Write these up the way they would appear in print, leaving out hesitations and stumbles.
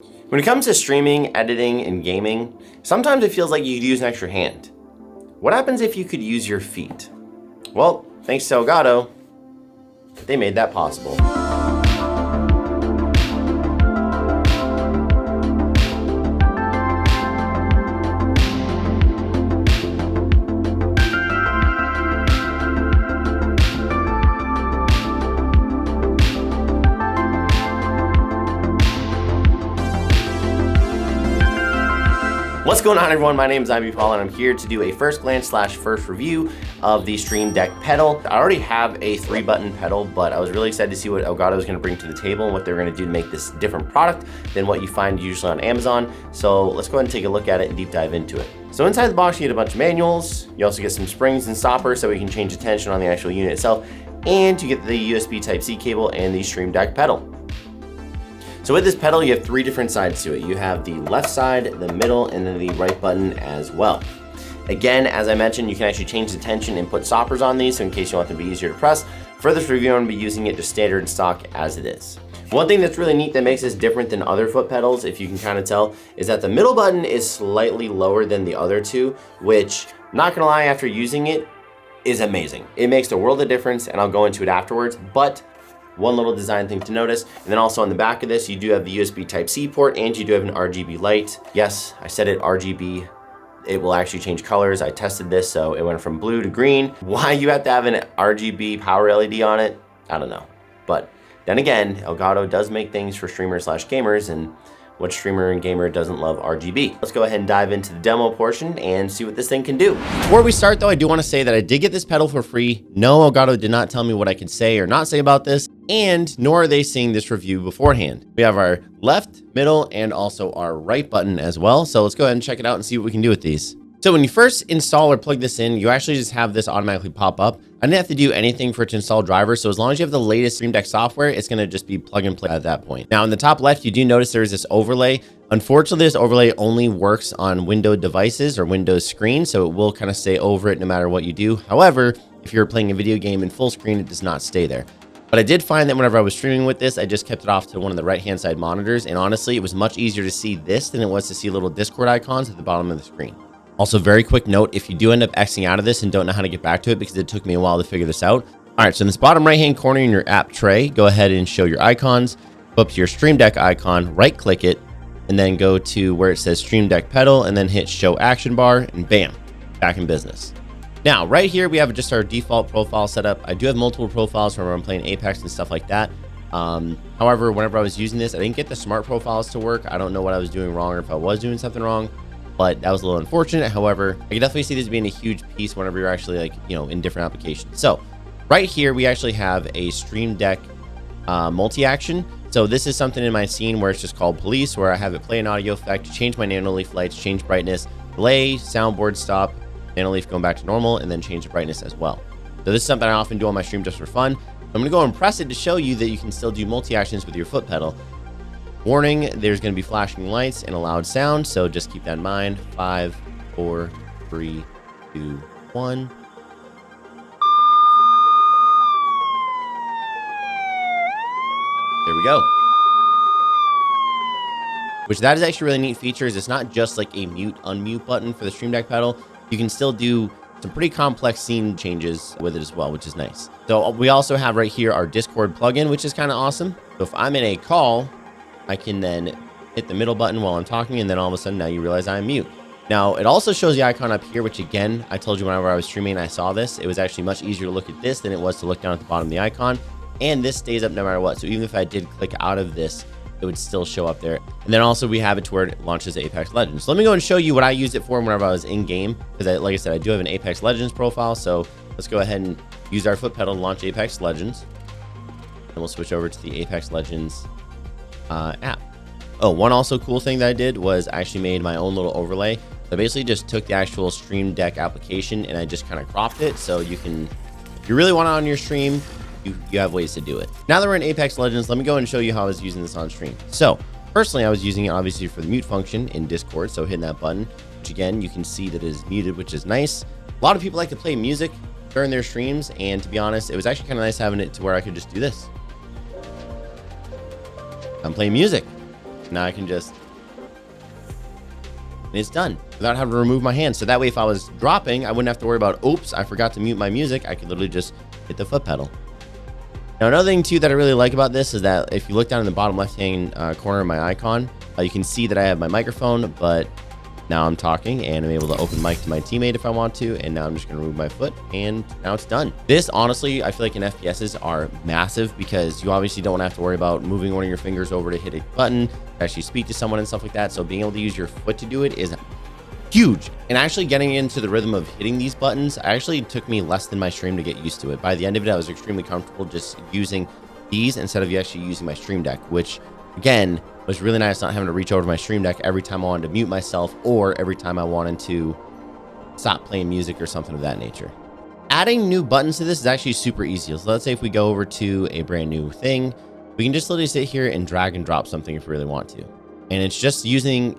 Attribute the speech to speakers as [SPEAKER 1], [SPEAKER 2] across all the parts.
[SPEAKER 1] When it comes to streaming, editing, and gaming, sometimes it feels like you could use an extra hand. What happens if you could use your feet? Well, thanks to Elgato, they made that possible. What's going on, everyone? My name is Ivy Paul, and I'm here to do a first glance / first review of the Stream Deck pedal. I already have a 3-button pedal, but I was really excited to see what Elgato is going to bring to the table and what they're going to do to make this different product than what you find usually on Amazon. So let's go ahead and take a look at it and deep dive into it. So inside the box, you get a bunch of manuals. You also get some springs and stoppers so we can change the tension on the actual unit itself, and you get the USB Type-C cable and the Stream Deck pedal. So with this pedal, you have 3 different sides to it. You have the left side, the middle, and then the right button as well. Again, as I mentioned, you can actually change the tension and put stoppers on these, so in case you want them to be easier to press. For this review, I'm going to be using it just standard and stock as it is. One thing that's really neat that makes this different than other foot pedals, if you can kind of tell, is that the middle button is slightly lower than the other two, which, not gonna lie, after using it, is amazing. It makes a world of difference, and I'll go into it afterwards, but one little design thing to notice, and then also on the back of this, you do have the USB Type-C port, and you do have an RGB light. Yes, I said it, RGB. It will actually change colors. I tested this, so it went from blue to green. Why you have to have an RGB power LED on it, I don't know. But then again, Elgato does make things for streamers / gamers, and what streamer and gamer doesn't love RGB? Let's go ahead and dive into the demo portion and see what this thing can do. Before we start though, I do want to say that I did get this pedal for free. No, Elgato did not tell me what I could say or not say about this, and nor are they seeing this review beforehand. We have our left, middle, and also our right button as well. So let's go ahead and check it out and see what we can do with these. So when you first install or plug this in, you actually just have this automatically pop up. I didn't have to do anything for it to install drivers. So as long as you have the latest Stream Deck software, it's going to just be plug and play at that point. Now in the top left, you do notice there's this overlay. Unfortunately, this overlay only works on Windows devices or Windows screen. So it will kind of stay over it no matter what you do. However, if you're playing a video game in full screen, it does not stay there. But I did find that whenever I was streaming with this, I just kept it off to one of the right-hand side monitors. And honestly, it was much easier to see this than it was to see little Discord icons at the bottom of the screen. Also, very quick note, if you do end up Xing out of this and don't know how to get back to it, because it took me a while to figure this out. All right, so in this bottom right-hand corner in your app tray, go ahead and show your icons, go up to your Stream Deck icon, right-click it, and then go to where it says Stream Deck Pedal, and then hit Show Action Bar, and bam, back in business. Now, right here, we have just our default profile setup. I do have multiple profiles whenever I'm playing Apex and stuff like that. However, whenever I was using this, I didn't get the smart profiles to work. I don't know what I was doing wrong or if I was doing something wrong, but that was a little unfortunate. However, I can definitely see this being a huge piece whenever you're actually in different applications. So right here, we actually have a Stream Deck multi-action. So this is something in my scene where it's just called Police, where I have it play an audio effect, change my nanoleaf lights, change brightness, delay, soundboard stop, nanoleaf going back to normal, and then change the brightness as well. So this is something I often do on my stream just for fun. I'm gonna go and press it to show you that you can still do multi-actions with your foot pedal. Warning, there's going to be flashing lights and a loud sound, so just keep that in mind. 5, 4, 3, 2, 1. There we go. Which that is actually really neat features. It's not just like a mute unmute button for the Stream Deck pedal. You can still do some pretty complex scene changes with it as well, which is nice. So we also have right here our Discord plugin, which is kind of awesome. So if I'm in a call, I can then hit the middle button while I'm talking, and then all of a sudden now you realize I'm mute. Now, it also shows the icon up here, which again, I told you whenever I was streaming and I saw this, it was actually much easier to look at this than it was to look down at the bottom of the icon. And this stays up no matter what. So even if I did click out of this, it would still show up there. And then also we have it to where it launches Apex Legends. So let me go and show you what I used it for whenever I was in game. Because like I said, I do have an Apex Legends profile. So let's go ahead and use our foot pedal to launch Apex Legends. And we'll switch over to the Apex Legends app. Oh, one also cool thing that I did was I actually made my own little overlay. So I basically just took the actual Stream Deck application and I just kind of cropped it. So you can, if you really want it on your stream, you have ways to do it. Now that we're in Apex Legends, let me go and show you how I was using this on stream. So personally, I was using it obviously for the mute function in Discord. So hitting that button, which again, you can see that it is muted, which is nice. A lot of people like to play music during their streams. And to be honest, it was actually kind of nice having it to where I could just do this. I'm playing music. Now I can just, and it's done without having to remove my hand. So that way, if I was dropping, I wouldn't have to worry about, oops, I forgot to mute my music. I could literally just hit the foot pedal. Now, another thing too that I really like about this is that if you look down in the bottom left-hand corner of my icon, you can see that I have my microphone, but now I'm talking and I'm able to open mic to my teammate if I want to. And now I'm just going to remove my foot and now it's done. This, honestly, I feel like in FPSs are massive because you obviously don't have to worry about moving one of your fingers over to hit a button, to actually speak to someone and stuff like that. So being able to use your foot to do it is huge. And actually getting into the rhythm of hitting these buttons actually took me less than my stream to get used to it. By the end of it, I was extremely comfortable just using these instead of actually using my Stream Deck, which again, was really nice not having to reach over to my Stream Deck every time I wanted to mute myself or every time I wanted to stop playing music or something of that nature. Adding new buttons to this is actually super easy. So let's say if we go over to a brand new thing, we can just literally sit here and drag and drop something if we really want to. And it's just setting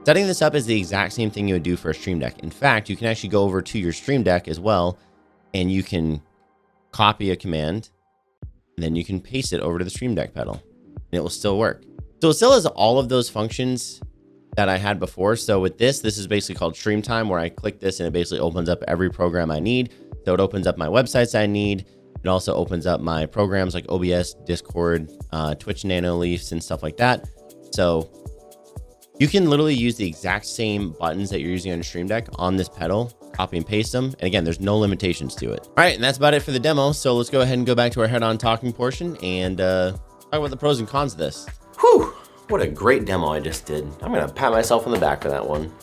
[SPEAKER 1] this up is the exact same thing you would do for a Stream Deck. In fact, you can actually go over to your Stream Deck as well, and you can copy a command, and then you can paste it over to the Stream Deck pedal, and it will still work. So it still has all of those functions that I had before. So with this is basically called Stream Time, where I click this and it basically opens up every program I need. So it opens up my websites I need. It also opens up my programs like OBS, Discord, Twitch Nano Leafs, and stuff like that. So you can literally use the exact same buttons that you're using on your Stream Deck on this pedal, copy and paste them. And again, there's no limitations to it. All right, and that's about it for the demo. So let's go ahead and go back to our head-on talking portion and talk about the pros and cons of this. Whew, what a great demo I just did. I'm gonna pat myself on the back for that one.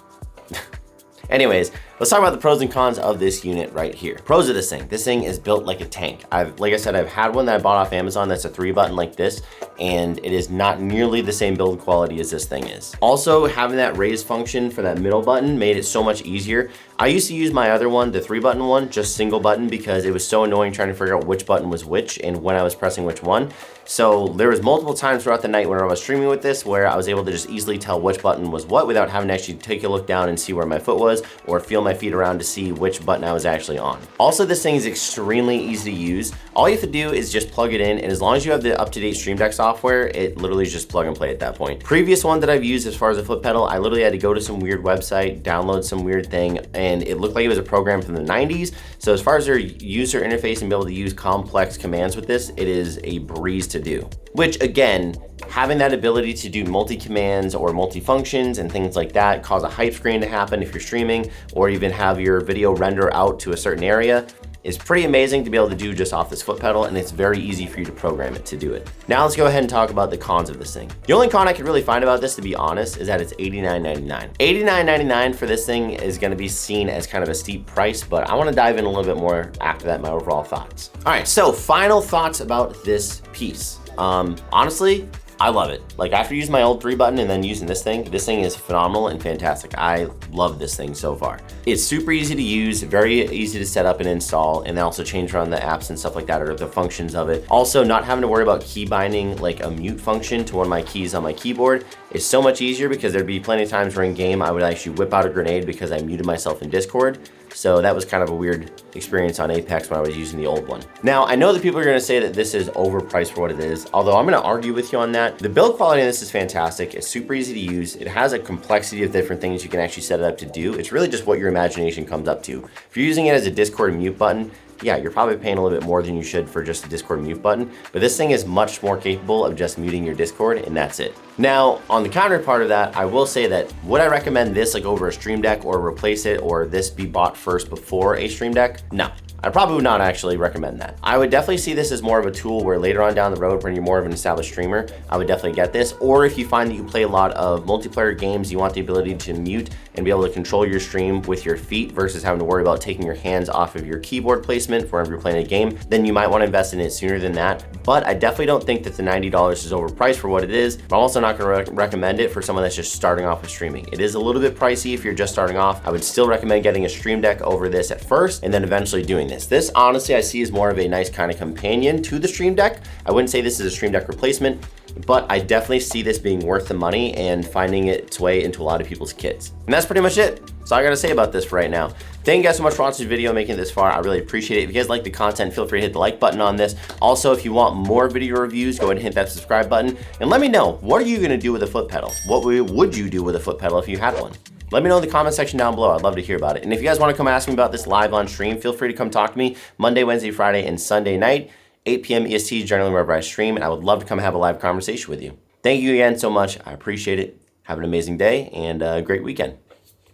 [SPEAKER 1] Anyways, let's talk about the pros and cons of this unit right here. Pros of this thing. This thing is built like a tank. Like I said, I've had one that I bought off Amazon that's a 3-button like this, and it is not nearly the same build quality as this thing is. Also, having that raise function for that middle button made it so much easier. I used to use my other one, the 3-button one, just single button because it was so annoying trying to figure out which button was which and when I was pressing which one. So there was multiple times throughout the night when I was streaming with this where I was able to just easily tell which button was what without having to actually take a look down and see where my foot was or feel my feet around to see which button I was actually on. Also, this thing is extremely easy to use. All you have to do is just plug it in, and as long as you have the up-to-date Stream Deck software, it literally is just plug and play at that point. Previous one that I've used as far as a foot pedal, I literally had to go to some weird website, download some weird thing, and it looked like it was a program from the 90s. So as far as their user interface and be able to use complex commands with this, it is a breeze to do. Which again, having that ability to do multi-commands or multi-functions and things like that, cause a hype screen to happen if you're streaming, or even have your video render out to a certain area, is pretty amazing to be able to do just off this foot pedal, and it's very easy for you to program it to do it. Now let's go ahead and talk about the cons of this thing. The only con I could really find about this, to be honest, is that it's $89.99. $89.99 for this thing is gonna be seen as kind of a steep price, but I wanna dive in a little bit more after that, my overall thoughts. All right, so final thoughts about this piece. Honestly, I love it. Like after using my old 3-button and then using this thing is phenomenal and fantastic. I love this thing so far. It's super easy to use, very easy to set up and install, and then also change around the apps and stuff like that, or the functions of it. Also, not having to worry about key binding like a mute function to one of my keys on my keyboard is so much easier, because there'd be plenty of times during game I would actually whip out a grenade because I muted myself in Discord. So that was kind of a weird experience on Apex when I was using the old one. Now, I know that people are gonna say that this is overpriced for what it is, although I'm gonna argue with you on that. The build quality of this is fantastic. It's super easy to use. It has a complexity of different things you can actually set it up to do. It's really just what your imagination comes up to. If you're using it as a Discord mute button, yeah, you're probably paying a little bit more than you should for just a Discord mute button, but this thing is much more capable of just muting your Discord, and that's it. Now, on the counterpart of that, I will say that would I recommend this like over a Stream Deck, or replace it, or this be bought first before a Stream Deck? No. I probably would not actually recommend that. I would definitely see this as more of a tool where later on down the road, when you're more of an established streamer, I would definitely get this. Or if you find that you play a lot of multiplayer games, you want the ability to mute and be able to control your stream with your feet versus having to worry about taking your hands off of your keyboard placement whenever you're playing a game, then you might want to invest in it sooner than that. But I definitely don't think that the $90 is overpriced for what it is. But I'm also not going to recommend it for someone that's just starting off with streaming. It is a little bit pricey if you're just starting off. I would still recommend getting a Stream Deck over this at first, and then eventually doing this. This honestly I see as more of a nice kind of companion to the Stream Deck. I wouldn't say this is a Stream Deck replacement. but I definitely see this being worth the money and finding its way into a lot of people's kits. And that's pretty much it. That's all I gotta say about this for right now. Thank you guys so much for watching this video, making it this far. I really appreciate it. If you guys like the content, feel free to hit the like button on this. Also, if you want more video reviews, go ahead and hit that subscribe button. And let me know, what are you gonna do with a foot pedal? What would you do with a foot pedal if you had one? Let me know in the comment section down below. I'd love to hear about it. And if you guys wanna come ask me about this live on stream, feel free to come talk to me Monday, Wednesday, Friday, and Sunday night. 8 p.m. EST is generally wherever I stream, and I would love to come have a live conversation with you. Thank you again so much. I appreciate it. Have an amazing day and a great weekend.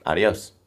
[SPEAKER 1] Adios.